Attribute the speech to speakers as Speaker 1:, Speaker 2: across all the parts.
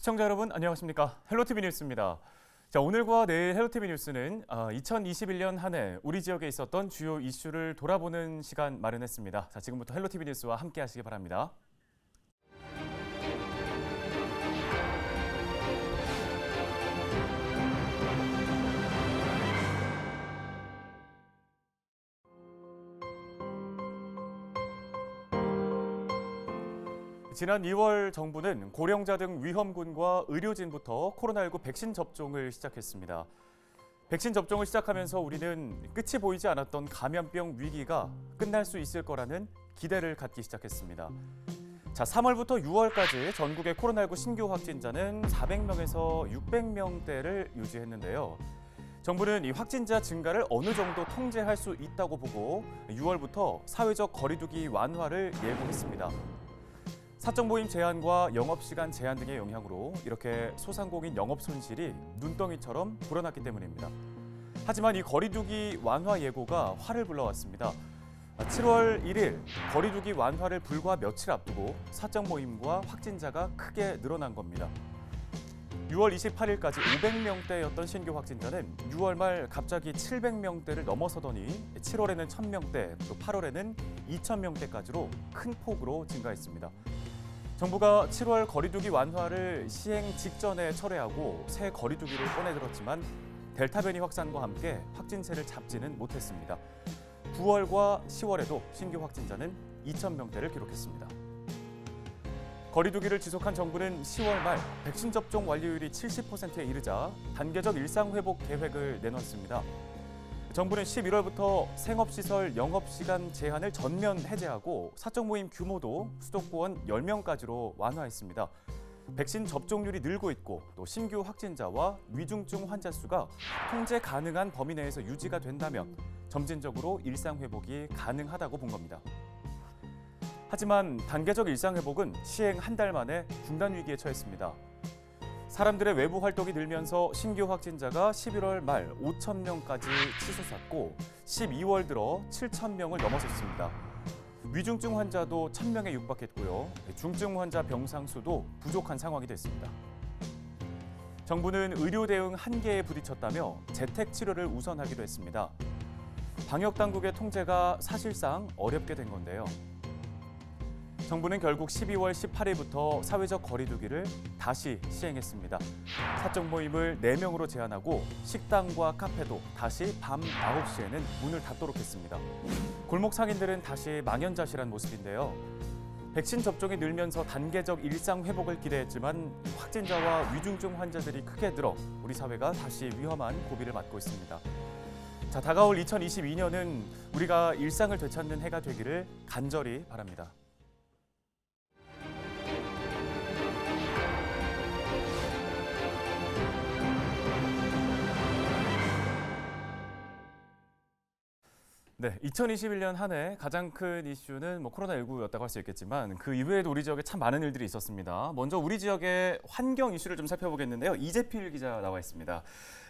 Speaker 1: 시청자 여러분 안녕하십니까? 헬로티비 뉴스입니다. 자, 오늘과 내일 헬로티비 뉴스는 2021년 한 해 우리 지역에 있었던 주요 이슈를 돌아보는 시간 마련했습니다. 자, 지금부터 헬로티비 뉴스와 함께 하시기 바랍니다. 지난 2월 정부는 고령자 등 위험군과 의료진부터 코로나19 백신 접종을 시작했습니다. 백신 접종을 시작하면서 우리는 끝이 보이지 않았던 감염병 위기가 끝날 수 있을 거라는 기대를 갖기 시작했습니다. 자, 3월부터 6월까지 전국의 코로나19 신규 확진자는 400명에서 600명대를 유지했는데요. 정부는 이 확진자 증가를 어느 정도 통제할 수 있다고 보고 6월부터 사회적 거리두기 완화를 예고했습니다. 사적 모임 제한과 영업시간 제한 등의 영향으로 이렇게 소상공인 영업 손실이 눈덩이처럼 불어났기 때문입니다. 하지만 이 거리두기 완화 예고가 화를 불러왔습니다. 7월 1일 거리두기 완화를 불과 며칠 앞두고 사적 모임과 확진자가 크게 늘어난 겁니다. 6월 28일까지 500명대였던 신규 확진자는 6월 말 갑자기 700명대를 넘어서더니 7월에는 1000명대, 또 8월에는 2000명대까지로 큰 폭으로 증가했습니다. 정부가 7월 거리두기 완화를 시행 직전에 철회하고 새 거리두기를 꺼내들었지만 델타 변이 확산과 함께 확진세를 잡지는 못했습니다. 9월과 10월에도 신규 확진자는 2,000명대를 기록했습니다. 거리두기를 지속한 정부는 10월 말 백신 접종 완료율이 70%에 이르자 단계적 일상 회복 계획을 내놨습니다. 정부는 11월부터 생업시설 영업시간 제한을 전면 해제하고 사적 모임 규모도 수도권 10명까지로 완화했습니다. 백신 접종률이 늘고 있고 또 신규 확진자와 위중증 환자 수가 통제 가능한 범위 내에서 유지가 된다면 점진적으로 일상 회복이 가능하다고 본 겁니다. 하지만 단계적 일상 회복은 시행 한 달 만에 중단 위기에 처했습니다. 사람들의 외부 활동이 늘면서 신규 확진자가 11월 말 5,000명까지 치솟았고 12월 들어 7,000명을 넘어섰습니다. 위중증 환자도 1,000명에 육박했고요. 중증 환자 병상 수도 부족한 상황이 됐습니다. 정부는 의료 대응 한계에 부딪혔다며 재택 치료를 우선하기로 했습니다. 방역 당국의 통제가 사실상 어렵게 된 건데요. 정부는 결국 12월 18일부터 사회적 거리두기를 다시 시행했습니다. 사적 모임을 4명으로 제한하고 식당과 카페도 다시 밤 9시에는 문을 닫도록 했습니다. 골목 상인들은 다시 망연자실한 모습인데요. 백신 접종이 늘면서 단계적 일상 회복을 기대했지만 확진자와 위중증 환자들이 크게 늘어 우리 사회가 다시 위험한 고비를 맞고 있습니다. 자, 다가올 2022년은 우리가 일상을 되찾는 해가 되기를 간절히 바랍니다. 네, 2021년 한 해 가장 큰 이슈는 코로나19였다고 할 수 있겠지만 그 이외에도 우리 지역에 참 많은 일들이 있었습니다. 먼저 우리 지역의 환경 이슈를 좀 살펴보겠는데요. 이재필 기자 나와 있습니다.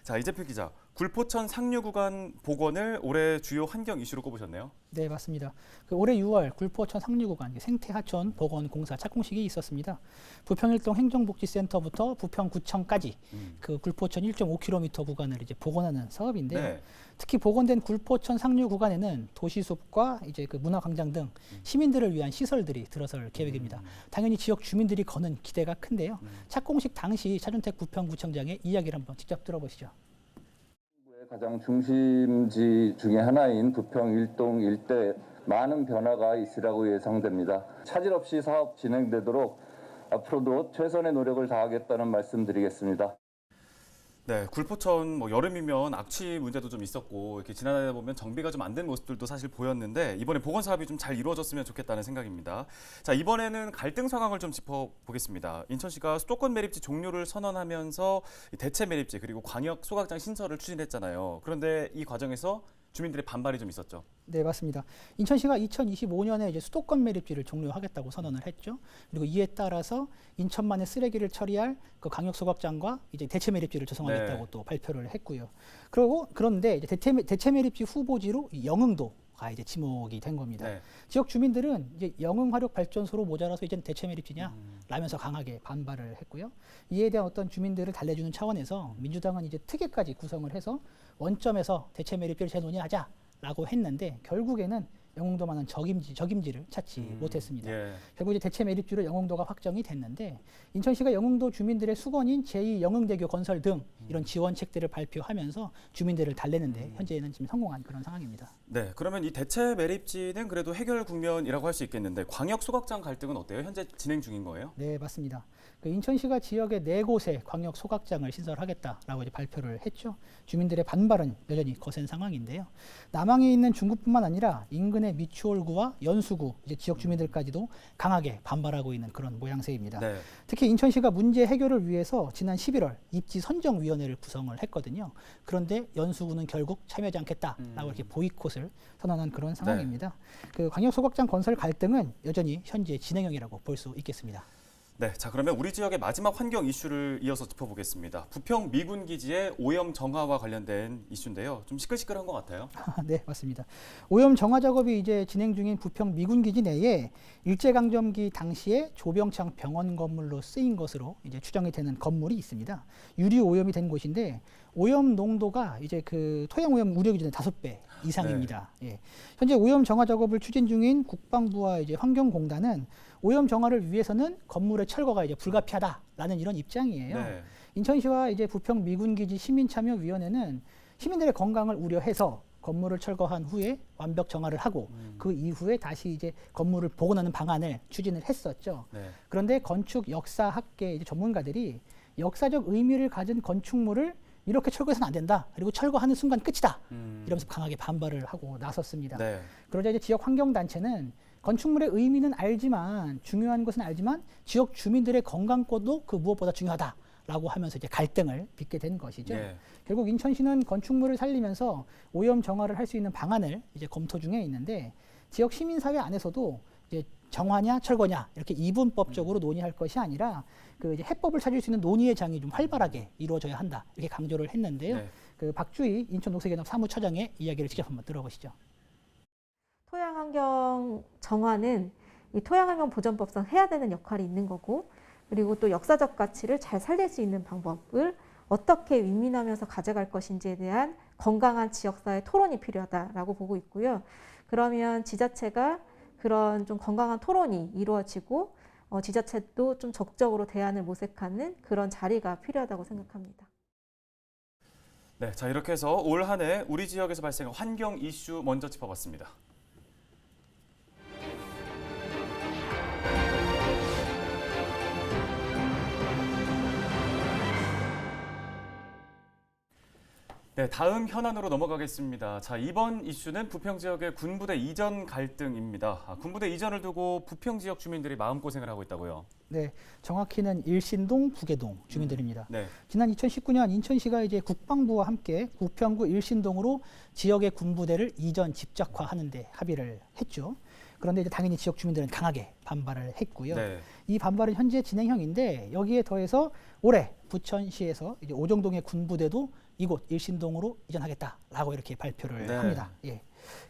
Speaker 1: 자, 이재필 기자, 굴포천 상류 구간 복원을 올해 주요 환경 이슈로 꼽으셨네요.
Speaker 2: 네, 맞습니다. 올해 6월 굴포천 상류 구간 생태하천 복원 공사 착공식이 있었습니다. 부평일동 행정복지센터부터 부평구청까지 그 굴포천 1.5km 구간을 이제 복원하는 사업인데요.
Speaker 1: 네.
Speaker 2: 특히 복원된 굴포천 상류 구간에는 도시숲과 이제 그 문화광장 등 시민들을 위한 시설들이 들어설 계획입니다. 당연히 지역 주민들이 거는 기대가 큰데요. 착공식 당시 차준택 부평구청장의 이야기를 한번 직접 들어보시죠.
Speaker 3: 가장 중심지 중에 하나인 부평 일동 일대 많은 변화가 있으라고 예상됩니다. 차질 없이 사업 진행되도록 앞으로도 최선의 노력을 다하겠다는 말씀드리겠습니다.
Speaker 1: 네, 굴포천 여름이면 악취 문제도 좀 있었고 이렇게 지나다니다 보면 정비가 좀 안 된 모습들도 사실 보였는데 이번에 복원 사업이 좀 잘 이루어졌으면 좋겠다는 생각입니다. 자, 이번에는 갈등 상황을 좀 짚어보겠습니다. 인천시가 수도권 매립지 종료를 선언하면서 대체 매립지 그리고 광역 소각장 신설을 추진했잖아요. 그런데 이 과정에서 주민들의 반발이 좀 있었죠.
Speaker 2: 네, 맞습니다. 인천시가 2025년에 이제 수도권 매립지를 종료하겠다고 선언을 했죠. 그리고 이에 따라서 인천만의 쓰레기를 처리할 그 광역 소각장과 이제 대체 매립지를 조성하겠다고 또 발표를 했고요. 그런데 이제 대체 매립지 후보지로 영흥도 정도가 이제 지목이 된 겁니다.
Speaker 1: 네.
Speaker 2: 지역 주민들은 이제 영흥화력 발전소로 모자라서 이제는 대체 매립지냐 라면서 강하게 반발을 했고요. 이에 대한 어떤 주민들을 달래주는 차원에서 민주당은 이제 특위까지 구성을 해서 원점에서 대체 매립지를 재논의하자라고 했는데 결국에는 영흥도만은 적임지를 찾지 못했습니다.
Speaker 1: 예.
Speaker 2: 결국 이제 대체 매립지로 영흥도가 확정이 됐는데 인천시가 영흥도 주민들의 수건인 제2영흥대교 건설 등 이런 지원책들을 발표하면서 주민들을 달래는데 현재는 지금 성공한 그런 상황입니다.
Speaker 1: 네, 그러면 이 대체 매립지는 그래도 해결 국면이라고 할 수 있겠는데 광역 소각장 갈등은 어때요? 현재 진행 중인 거예요?
Speaker 2: 네, 맞습니다. 그 인천시가 지역의 4곳에 광역 소각장을 신설하겠다라고 이제 발표를 했죠. 주민들의 반발은 여전히 거센 상황인데요. 남항에 있는 중구뿐만 아니라 인근의 미추홀구와 연수구 이제 지역 주민들까지도 강하게 반발하고 있는 그런 모양새입니다.
Speaker 1: 네.
Speaker 2: 특히 인천시가 문제 해결을 위해서 지난 11월 입지 선정위원회를 구성을 했거든요. 그런데 연수구는 결국 참여하지 않겠다라고 이렇게 보이콧을 선언한 그런 상황입니다. 그 광역 소각장 건설 갈등은 여전히 현재 진행형이라고 볼 수 있겠습니다.
Speaker 1: 네, 자 그러면 우리 지역의 마지막 환경 이슈를 이어서 짚어보겠습니다. 부평 미군 기지의 오염 정화와 관련된 이슈인데요. 좀 시끌시끌한 것 같아요.
Speaker 2: 네, 맞습니다. 오염 정화 작업이 이제 진행 중인 부평 미군 기지 내에 일제강점기 당시에 조병창 병원 건물로 쓰인 것으로 이제 추정이 되는 건물이 있습니다. 유리 오염이 된 곳인데 오염 농도가 이제 그 토양 오염 우려 기준의 5배 이상입니다. 예. 현재 오염 정화 작업을 추진 중인 국방부와 이제 환경공단은 오염 정화를 위해서는 건물의 철거가 이제 불가피하다라는 이런 입장이에요.
Speaker 1: 네.
Speaker 2: 인천시와 이제 부평 미군기지 시민참여위원회는 시민들의 건강을 우려해서 건물을 철거한 후에 완벽 정화를 하고 그 이후에 다시 이제 건물을 복원하는 방안을 추진을 했었죠.
Speaker 1: 네.
Speaker 2: 그런데 건축 역사학계 이제 전문가들이 역사적 의미를 가진 건축물을 이렇게 철거해서는 안 된다. 그리고 철거하는 순간 끝이다. 이러면서 강하게 반발을 하고 나섰습니다.
Speaker 1: 네.
Speaker 2: 그러자 이제 지역 환경단체는 건축물의 의미는 알지만 중요한 것은 알지만 지역 주민들의 건강권도 그 무엇보다 중요하다라고 하면서 이제 갈등을 빚게 된 것이죠.
Speaker 1: 예.
Speaker 2: 결국 인천시는 건축물을 살리면서 오염 정화를 할 수 있는 방안을 이제 검토 중에 있는데 지역 시민사회 안에서도 이제 정화냐 철거냐 이렇게 이분법적으로 논의할 것이 아니라 그 이제 해법을 찾을 수 있는 논의의 장이 좀 활발하게 이루어져야 한다 이렇게 강조를 했는데요.
Speaker 1: 네.
Speaker 2: 그 박주희 인천녹색연합 사무처장의 이야기를 직접 한번 들어보시죠.
Speaker 4: 토양환경 정화는 이 토양환경보전법상 해야 되는 역할이 있는 거고 그리고 또 역사적 가치를 잘 살릴 수 있는 방법을 어떻게 윈윈하면서 가져갈 것인지에 대한 건강한 지역사회 토론이 필요하다라고 보고 있고요. 그러면 지자체가 그런 좀 건강한 토론이 이루어지고 지자체도 좀 적극적으로 대안을 모색하는 그런 자리가 필요하다고 생각합니다.
Speaker 1: 네, 자 이렇게 해서 올 한 해 우리 지역에서 발생한 환경 이슈 먼저 짚어봤습니다. 네, 다음 현안으로 넘어가겠습니다. 자, 이번 이슈는 부평 지역의 군부대 이전 갈등입니다. 군부대 이전을 두고 부평 지역 주민들이 마음고생을 하고 있다고요.
Speaker 2: 네, 정확히는 일신동, 부계동 주민들입니다.
Speaker 1: 네.
Speaker 2: 지난 2019년 인천시가 이제 국방부와 함께 부평구 일신동으로 지역의 군부대를 이전 집적화하는 데 합의를 했죠. 그런데 이제 당연히 지역 주민들은 강하게 반발을 했고요.
Speaker 1: 네.
Speaker 2: 이 반발은 현재 진행형인데 여기에 더해서 올해 부천시에서 이제 오정동의 군부대도 이곳 일신동으로 이전하겠다라고 이렇게 발표를
Speaker 1: 네.
Speaker 2: 합니다. 예.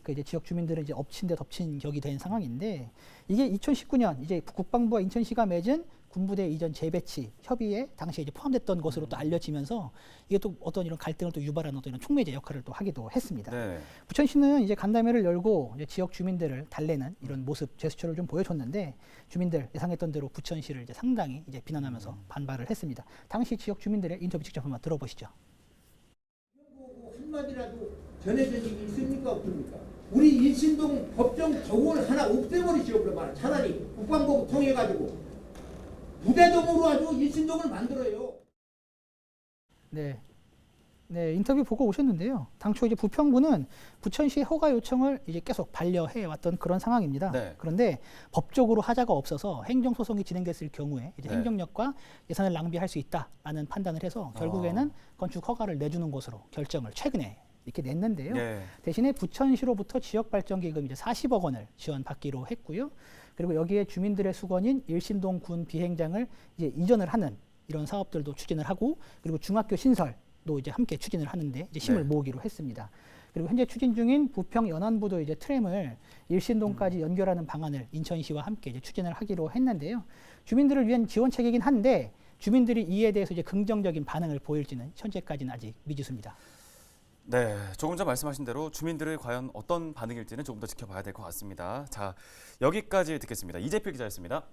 Speaker 2: 그 이제 지역 주민들은 이제 엎친 데 덮친 격이 된 상황인데 이게 2019년 이제 국방부와 인천시가 맺은 군부대 이전 재배치 협의에 당시에 이제 포함됐던 것으로 또 알려지면서 이게 또 어떤 이런 갈등을 또 유발하는 어떤 이런 촉매제 역할을 또 하기도 했습니다.
Speaker 1: 네.
Speaker 2: 부천시는 이제 간담회를 열고 이제 지역 주민들을 달래는 이런 모습 제스처를 좀 보여줬는데 주민들 예상했던 대로 부천시를 이제 상당히 이제 비난하면서 반발을 했습니다. 당시 지역 주민들의 인터뷰 직접 한번 들어보시죠.
Speaker 5: 한마디라도 전해진 적이 있습니까 없습니까? 우리 일신동 법정 정원을 하나 없애버리시오 그러면 차라리 국방부 통해가지고 부대동으로 아주 일신동을 만들어요.
Speaker 2: 네. 네, 인터뷰 보고 오셨는데요. 당초 이제 부평구는 부천시의 허가 요청을 이제 계속 반려해 왔던 그런 상황입니다.
Speaker 1: 네.
Speaker 2: 그런데 법적으로 하자가 없어서 행정 소송이 진행됐을 경우에 이제
Speaker 1: 네.
Speaker 2: 행정력과 예산을 낭비할 수 있다라는 판단을 해서 결국에는 건축 허가를 내주는 것으로 결정을 최근에 이렇게 냈는데요.
Speaker 1: 네.
Speaker 2: 대신에 부천시로부터 지역발전기금 이제 40억 원을 지원받기로 했고요. 그리고 여기에 주민들의 수건인 일신동 군 비행장을 이제 이전을 하는 이런 사업들도 추진을 하고 그리고 중학교 신설도 이제 함께 추진을 하는데 이제 힘을
Speaker 1: 네.
Speaker 2: 모으기로 했습니다. 그리고 현재 추진 중인 부평 연안부도 이제 트램을 일신동까지 연결하는 방안을 인천시와 함께 이제 추진을 하기로 했는데요. 주민들을 위한 지원책이긴 한데 주민들이 이에 대해서 이제 긍정적인 반응을 보일지는 현재까지는 아직 미지수입니다.
Speaker 1: 네, 조금 전 말씀하신 대로 주민들의 과연 어떤 반응일지는 조금 더 지켜봐야 될 것 같습니다. 자, 여기까지 듣겠습니다. 이재필 기자였습니다.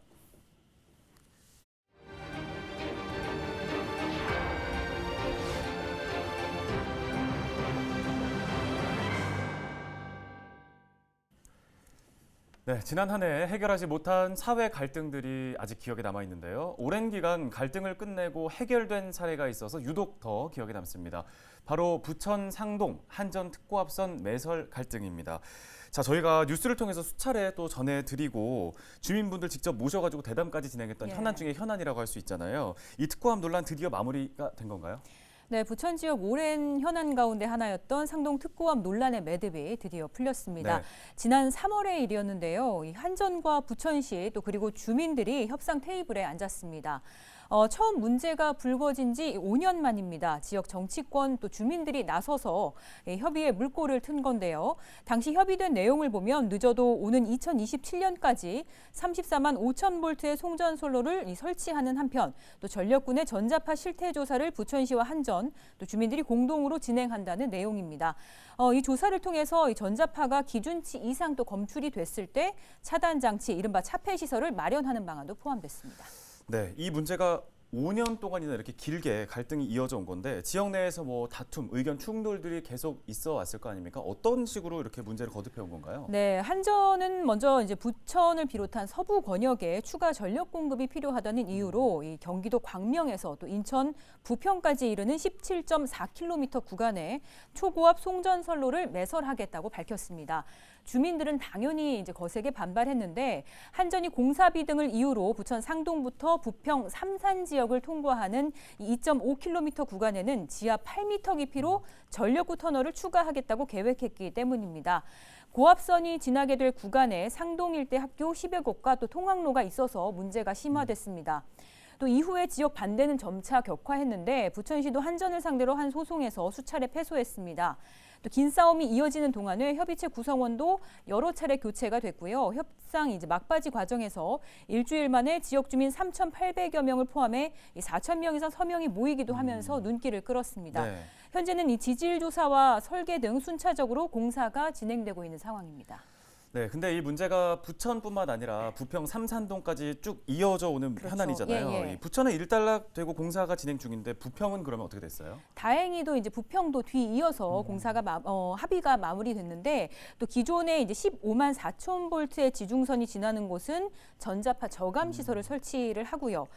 Speaker 1: 네, 지난 한 해 해결하지 못한 사회 갈등들이 아직 기억에 남아 있는데요. 오랜 기간 갈등을 끝내고 해결된 사례가 있어서 유독 더 기억에 남습니다. 바로 부천 상동 한전 특고합선 매설 갈등입니다. 자, 저희가 뉴스를 통해서 수차례 또 전해드리고 주민분들 직접 모셔가지고 대담까지 진행했던 현안 중에 현안이라고 할 수 있잖아요. 이 특고합 논란 드디어 마무리가 된 건가요?
Speaker 6: 네, 부천 지역 오랜 현안 가운데 하나였던 상동 특고합 논란의 매듭이 드디어 풀렸습니다.
Speaker 1: 네.
Speaker 6: 지난 3월의 일이었는데요. 이 한전과 부천시 또 그리고 주민들이 협상 테이블에 앉았습니다. 처음 문제가 불거진 지 5년 만입니다. 지역 정치권 또 주민들이 나서서 협의에 물꼬를 튼 건데요. 당시 협의된 내용을 보면 늦어도 오는 2027년까지 34만 5천 볼트의 송전솔로를 설치하는 한편 또 전력군의 전자파 실태 조사를 부천시와 한전 또 주민들이 공동으로 진행한다는 내용입니다. 이 조사를 통해서 이 전자파가 기준치 이상 또 검출이 됐을 때 차단 장치, 이른바 차폐 시설을 마련하는 방안도 포함됐습니다.
Speaker 1: 네, 이 문제가 5년 동안이나 이렇게 길게 갈등이 이어져 온 건데 지역 내에서 뭐 다툼, 의견 충돌들이 계속 있어 왔을 거 아닙니까? 어떤 식으로 이렇게 문제를 거듭해 온 건가요?
Speaker 6: 네, 한전은 먼저 이제 부천을 비롯한 서부 권역에 추가 전력 공급이 필요하다는 이유로 이 경기도 광명에서 또 인천 부평까지 이르는 17.4km 구간에 초고압 송전선로를 매설하겠다고 밝혔습니다. 주민들은 당연히 이제 거세게 반발했는데 한전이 공사비 등을 이유로 부천 상동부터 부평 삼산 지역을 통과하는 2.5km 구간에는 지하 8m 깊이로 전력구 터널을 추가하겠다고 계획했기 때문입니다. 고압선이 지나게 될 구간에 상동 일대 학교 10여 곳과 또 통학로가 있어서 문제가 심화됐습니다. 또 이후에 지역 반대는 점차 격화했는데 부천시도 한전을 상대로 한 소송에서 수차례 패소했습니다. 또 긴 싸움이 이어지는 동안에 협의체 구성원도 여러 차례 교체가 됐고요. 협상 이제 막바지 과정에서 일주일 만에 지역 주민 3,800여 명을 포함해 4,000명 이상 서명이 모이기도 하면서 눈길을 끌었습니다.
Speaker 1: 네.
Speaker 6: 현재는 이 지질 조사와 설계 등 순차적으로 공사가 진행되고 있는 상황입니다.
Speaker 1: 네, 근데 이 문제가 부천뿐만 아니라 부평 삼산동까지 쭉 이어져 오는
Speaker 6: 그렇죠.
Speaker 1: 현안이잖아요.
Speaker 6: 예, 예.
Speaker 1: 이 부천은 일단락되고 공사가 진행 중인데 부평은 그러면 어떻게 됐어요?
Speaker 6: 다행히도 이제 부평도 뒤이어서 공사가 합의가 마무리됐는데 또 기존에 이제 15만 4천 볼트의 지중선이 지나는 곳은 전자파 저감 시설을 설치를 하고요.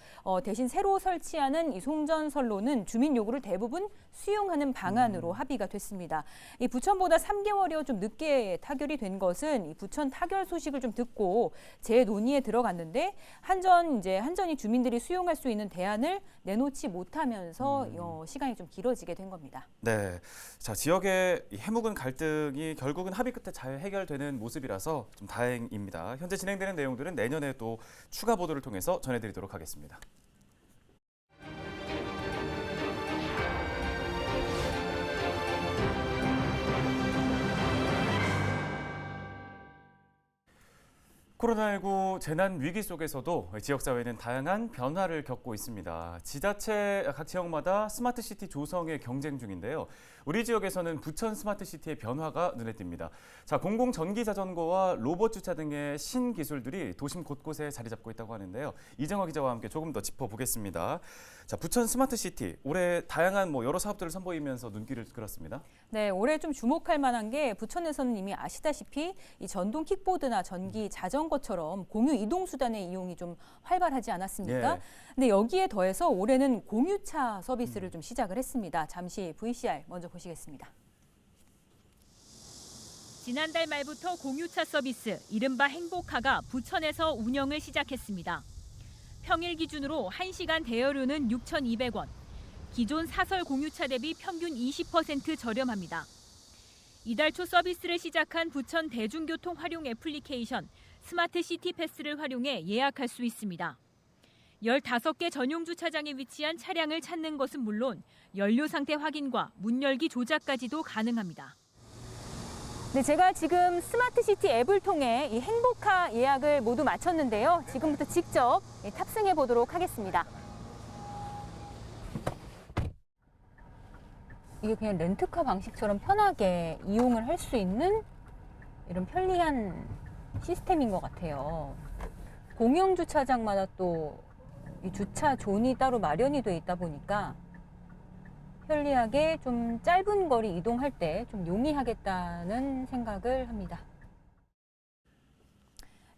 Speaker 6: 대신 새로 설치하는 이 송전선로는 주민 요구를 대부분 수용하는 방안으로 합의가 됐습니다. 이 부천보다 3개월여 좀 늦게 타결이 된 것은 이 부천 타결 소식을 좀 듣고 재논의에 들어갔는데 한전이 주민들이 수용할 수 있는 대안을 내놓지 못하면서 시간이 좀 길어지게 된 겁니다.
Speaker 1: 네, 자 지역의 이 해묵은 갈등이 결국은 합의 끝에 잘 해결되는 모습이라서 좀 다행입니다. 현재 진행되는 내용들은 내년에 또 추가 보도를 통해서 전해드리도록 하겠습니다. 코로나19 재난 위기 속에서도 지역사회는 다양한 변화를 겪고 있습니다. 지자체 각 지역마다 스마트시티 조성에 경쟁 중인데요. 우리 지역에서는 부천 스마트시티의 변화가 눈에 띕니다. 자, 공공 전기 자전거와 로봇 주차 등의 신기술들이 도심 곳곳에 자리 잡고 있다고 하는데요. 이정화 기자와 함께 조금 더 짚어보겠습니다. 자, 부천 스마트시티 올해 다양한 여러 사업들을 선보이면서 눈길을 끌었습니다.
Speaker 6: 네, 올해 좀 주목할 만한 게 부천에서는 이미 아시다시피 이 전동 킥보드나 전기 자전거처럼 공유 이동 수단의 이용이 좀 활발하지 않았습니까?
Speaker 1: 예.
Speaker 6: 근데 여기에 더해서 올해는 공유차 서비스를 좀 시작을 했습니다. 잠시 VCR 먼저 보시겠습니다.
Speaker 7: 지난달 말부터 공유차 서비스 이른바 행복카가 부천에서 운영을 시작했습니다. 평일 기준으로 1시간 대여료는 6,200원. 기존 사설 공유차 대비 평균 20% 저렴합니다. 이달 초 서비스를 시작한 부천 대중교통 활용 애플리케이션 스마트 시티 패스를 활용해 예약할 수 있습니다. 15개 전용 주차장에 위치한 차량을 찾는 것은 물론 연료 상태 확인과 문 열기 조작까지도 가능합니다.
Speaker 6: 네, 제가 지금 스마트시티 앱을 통해 이 행복카 예약을 모두 마쳤는데요. 지금부터 직접 탑승해 보도록 하겠습니다. 이게 그냥 렌트카 방식처럼 편하게 이용을 할 수 있는 이런 편리한 시스템인 것 같아요. 공영 주차장마다 또 이 주차 존이 따로 마련이 돼 있다 보니까 편리하게 좀 짧은 거리 이동할 때 좀 용이하겠다는 생각을 합니다.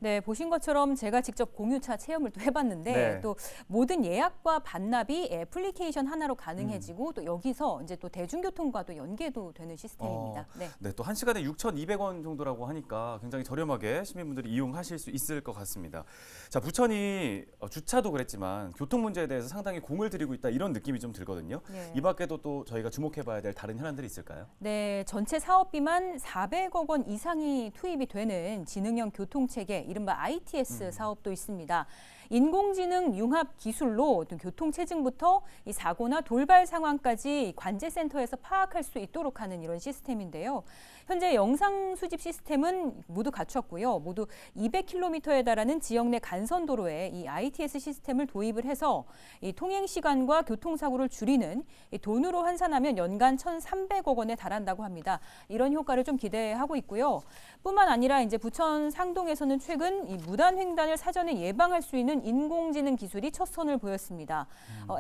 Speaker 6: 네, 보신 것처럼 제가 직접 공유차 체험을 또 해봤는데
Speaker 1: 네.
Speaker 6: 또 모든 예약과 반납이 애플리케이션 하나로 가능해지고 또 여기서 이제 또 대중교통과도 연계도 되는 시스템입니다. 네.
Speaker 1: 네, 또 1시간에 6,200원 정도라고 하니까 굉장히 저렴하게 시민분들이 이용하실 수 있을 것 같습니다. 자, 부천이 주차도 그랬지만 교통 문제에 대해서 상당히 공을 들이고 있다 이런 느낌이 좀 들거든요.
Speaker 6: 네.
Speaker 1: 이 밖에도 또 저희가 주목해봐야 될 다른 현안들이 있을까요?
Speaker 6: 네, 전체 사업비만 400억 원 이상이 투입이 되는 지능형 교통체계, 이른바 ITS 사업도 있습니다. 인공지능 융합 기술로 교통체증부터 이 사고나 돌발 상황까지 관제센터에서 파악할 수 있도록 하는 이런 시스템인데요. 현재 영상 수집 시스템은 모두 갖췄고요. 모두 200km에 달하는 지역 내 간선도로에 이 ITS 시스템을 도입을 해서 이 통행 시간과 교통사고를 줄이는 이 돈으로 환산하면 연간 1,300억 원에 달한다고 합니다. 이런 효과를 좀 기대하고 있고요. 뿐만 아니라 이제 부천 상동에서는 최근 이 무단 횡단을 사전에 예방할 수 있는 인공지능 기술이 첫 선을 보였습니다.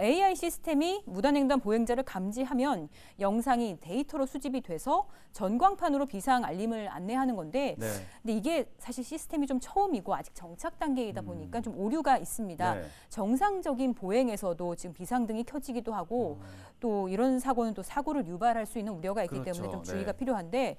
Speaker 6: AI 시스템이 무단 횡단 보행자를 감지하면 영상이 데이터로 수집이 돼서 전광판으로 비상 알림을 안내하는 건데,
Speaker 1: 네.
Speaker 6: 근데 이게 사실 시스템이 좀 처음이고 아직 정착 단계이다 보니까 좀 오류가 있습니다.
Speaker 1: 네.
Speaker 6: 정상적인 보행에서도 지금 비상등이 켜지기도 하고 또 이런 사고는 또 사고를 유발할 수 있는 우려가 있기
Speaker 1: 그렇죠.
Speaker 6: 때문에 좀 주의가
Speaker 1: 네.
Speaker 6: 필요한데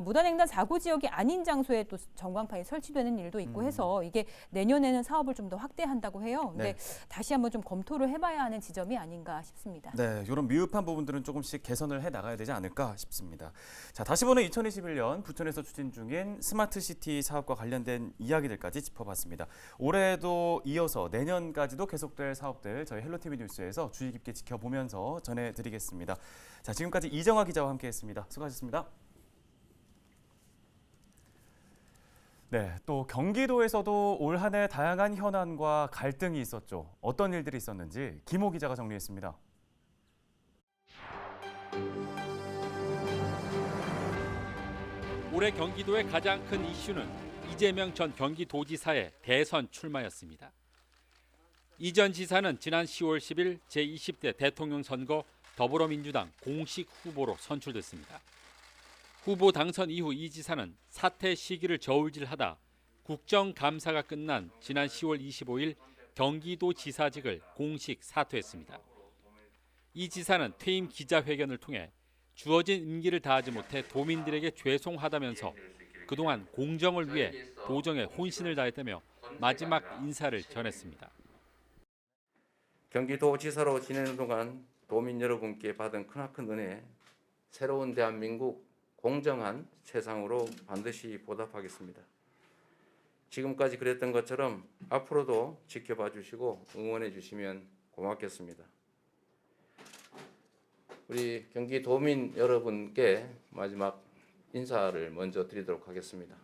Speaker 6: 무단횡단 사고 지역이 아닌 장소에 또 전광판이 설치되는 일도 있고 해서 이게 내년에는 사업을 좀 더 확대한다고 해요. 근데
Speaker 1: 네.
Speaker 6: 다시 한번 좀 검토를 해봐야 하는 지점이 아닌가 싶습니다.
Speaker 1: 네, 이런 미흡한 부분들은 조금씩 개선을 해 나가야 되지 않을까 싶습니다. 자, 다시 보는 2021년 부천에서 추진 중인 스마트시티 사업과 관련된 이야기들까지 짚어봤습니다. 올해도 이어서 내년까지도 계속될 사업들 저희 헬로티비 뉴스에서 주의 깊게 지켜보면서 전해드리겠습니다. 자, 지금까지 이정아 기자와 함께했습니다. 수고하셨습니다. 네, 또 경기도에서도 올 한 해 다양한 현안과 갈등이 있었죠. 어떤 일들이 있었는지 김호 기자가 정리했습니다.
Speaker 8: 올해 경기도의 가장 큰 이슈는 이재명 전 경기도지사의 대선 출마였습니다. 이 전 지사는 지난 10월 10일 제20대 대통령 선거 더불어민주당 공식 후보로 선출됐습니다. 후보 당선 이후 이 지사는 사퇴 시기를 저울질하다 국정감사가 끝난 지난 10월 25일 경기도지사직을 공식 사퇴했습니다. 이 지사는 퇴임 기자회견을 통해 주어진 임기를 다하지 못해 도민들에게 죄송하다면서 그동안 공정을 위해 도정에 혼신을 다했다며 마지막 인사를 전했습니다.
Speaker 3: 경기도지사로 지내는 동안 도민 여러분께 받은 크나큰 은혜, 새로운 대한민국 공정한 세상으로 반드시 보답하겠습니다. 지금까지 그랬던 것처럼 앞으로도 지켜봐 주시고 응원해 주시면 고맙겠습니다. 우리 경기도민 여러분께 마지막 인사를 먼저 드리도록 하겠습니다.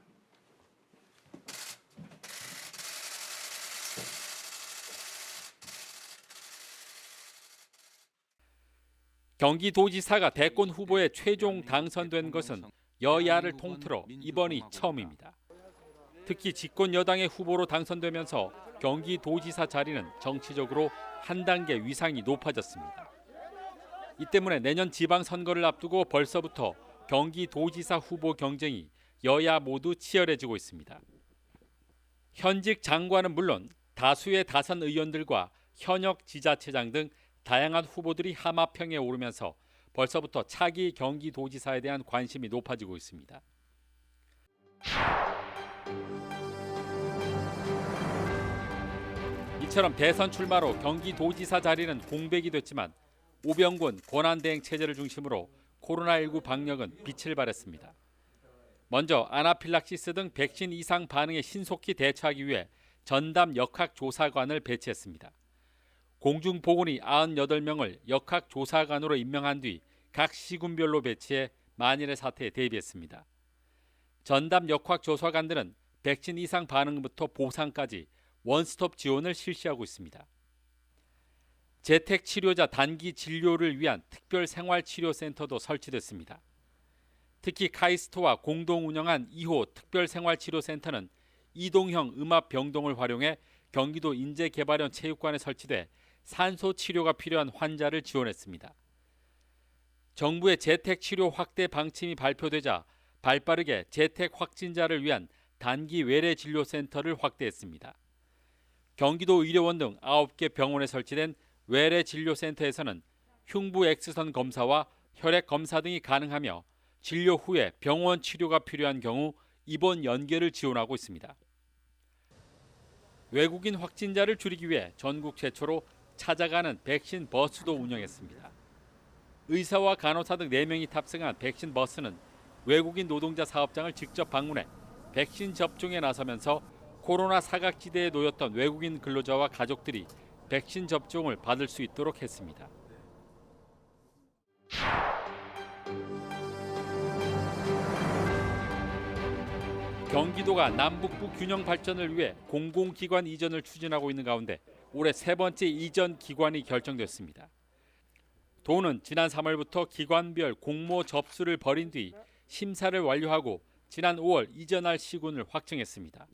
Speaker 8: 경기도지사가 대권 후보에 최종 당선된 것은 여야를 통틀어 이번이 처음입니다. 특히 집권 여당의 후보로 당선되면서 경기도지사 자리는 정치적으로 한 단계 위상이 높아졌습니다. 이 때문에 내년 지방선거를 앞두고 벌써부터 경기도지사 후보 경쟁이 여야 모두 치열해지고 있습니다. 현직 장관은 물론 다수의 다선 의원들과 현역 지자체장 등 다양한 후보들이 하마평에 오르면서 벌써부터 차기 경기도지사에 대한 관심이 높아지고 있습니다. 이처럼 대선 출마로 경기도지사 자리는 공백이 됐지만 오병곤 권한대행 체제를 중심으로 코로나19 방역은 빛을 발했습니다. 먼저 아나필락시스 등 백신 이상 반응에 신속히 대처하기 위해 전담 역학조사관을 배치했습니다. 공중보건이 98명을 역학조사관으로 임명한 뒤 각 시군별로 배치해 만일의 사태에 대비했습니다. 전담 역학조사관들은 백신 이상 반응부터 보상까지 원스톱 지원을 실시하고 있습니다. 재택 치료자 단기 진료를 위한 특별 생활치료센터도 설치됐습니다. 특히 카이스트와 공동 운영한 2호 특별생활치료센터는 이동형 음압 병동을 활용해 경기도 인재개발원 체육관에 설치돼 산소 치료가 필요한 환자를 지원했습니다. 정부의 재택치료 확대 방침이 발표되자 발빠르게 재택 확진자를 위한 단기 외래 진료센터를 확대했습니다. 경기도 의료원 등 9개 병원에 설치된 외래 진료센터에서는 흉부 X선 검사와 혈액 검사 등이 가능하며 진료 후에 병원 치료가 필요한 경우 입원 연계를 지원하고 있습니다. 외국인 확진자를 줄이기 위해 전국 최초로 찾아가는 백신 버스도 운영했습니다. 의사와 간호사 등 4명이 탑승한 백신 버스는 외국인 노동자 사업장을 직접 방문해 백신 접종에 나서면서 코로나 사각지대에 놓였던 외국인 근로자와 가족들이 백신 접종을 받을 수 있도록 했습니다. 경기도가 남북부 균형 발전을 위해 공공기관 이전을 추진하고 있는 가운데 올해 3번째 이전 기관이 결정됐습니다. 도는 지난 3월부터 기관별 공모 접수를 벌인 뒤 심사를 완료하고 지난 5월 이전할 시군을 확정했습니다.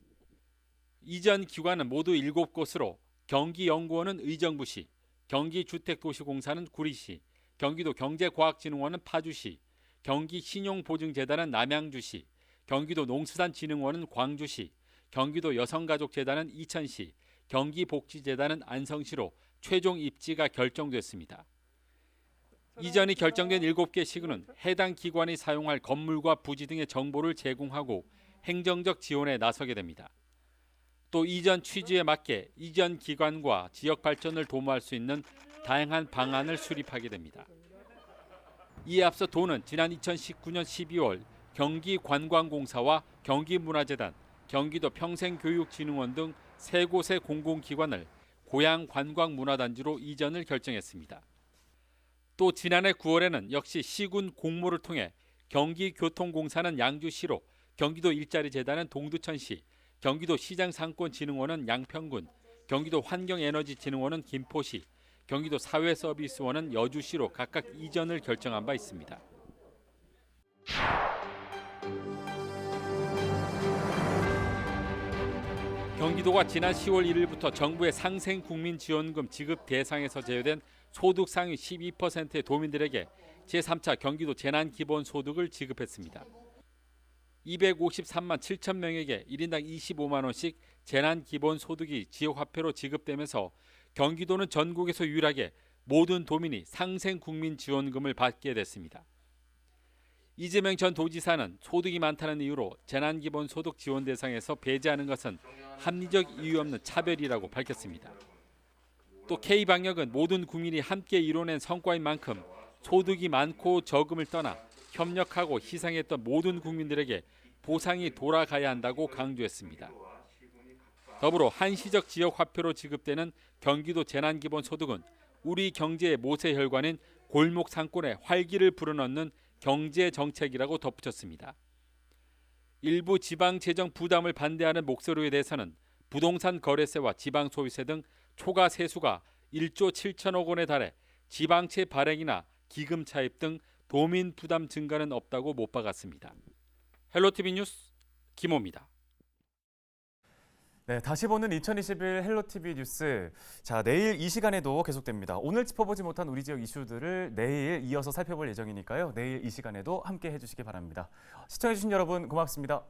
Speaker 8: 이전 기관은 모두 7곳으로 경기연구원은 의정부시, 경기주택도시공사는 구리시, 경기도 경제과학진흥원은 파주시, 경기신용보증재단은 남양주시, 경기도 농수산진흥원은 광주시, 경기도 여성가족재단은 이천시, 경기복지재단은 안성시로 최종 입지가 결정됐습니다. 이전이 결정된 7개 시군은 해당 기관이 사용할 건물과 부지 등의 정보를 제공하고 행정적 지원에 나서게 됩니다. 또 이전 취지에 맞게 이전 기관과 지역 발전을 도모할 수 있는 다양한 방안을 수립하게 됩니다. 이에 앞서 도는 지난 2019년 12월 경기관광공사와 경기문화재단, 경기도 평생교육진흥원 등 3곳의 공공기관을 고양관광문화단지로 이전을 결정했습니다. 또 지난해 9월에는 역시 시군 공모를 통해 경기교통공사는 양주시로, 경기도 일자리재단은 동두천시, 경기도 시장상권진흥원은 양평군, 경기도 환경에너지진흥원은 김포시, 경기도 사회서비스원은 여주시로 각각 이전을 결정한 바 있습니다. 경기도가 지난 10월 1일부터 정부의 상생국민지원금 지급 대상에서 제외된 소득 상위 12%의 도민들에게 제3차 경기도 재난기본소득을 지급했습니다. 253만 7천 명에게 1인당 25만 원씩 재난기본소득이 지역화폐로 지급되면서 경기도는 전국에서 유일하게 모든 도민이 상생국민지원금을 받게 됐습니다. 이재명 전 도지사는 소득이 많다는 이유로 재난기본소득 지원 대상에서 배제하는 것은 합리적 이유 없는 차별이라고 밝혔습니다. 또 K방역은 모든 국민이 함께 이뤄낸 성과인 만큼 소득이 많고 적음을 떠나 협력하고 희생했던 모든 국민들에게 보상이 돌아가야 한다고 강조했습니다. 더불어 한시적 지역 화폐로 지급되는 경기도 재난기본소득은 우리 경제의 모세혈관인 골목 상권에 활기를 불어넣는 경제 정책이라고 덧붙였습니다. 일부 지방 재정 부담을 반대하는 목소리에 대해서는 부동산 거래세와 지방 소유세 등 초과 세수가 1조 7천억 원에 달해 지방채 발행이나 기금 차입 등 도민 부담 증가는 없다고 못 박았습니다. 헬로티비 뉴스 김호입니다.
Speaker 1: 네, 다시 보는 2021 헬로티비 뉴스. 자, 내일 이 시간에도 계속됩니다. 오늘 짚어보지 못한 우리 지역 이슈들을 내일 이어서 살펴볼 예정이니까요. 내일 이 시간에도 함께 해주시기 바랍니다. 시청해주신 여러분 고맙습니다.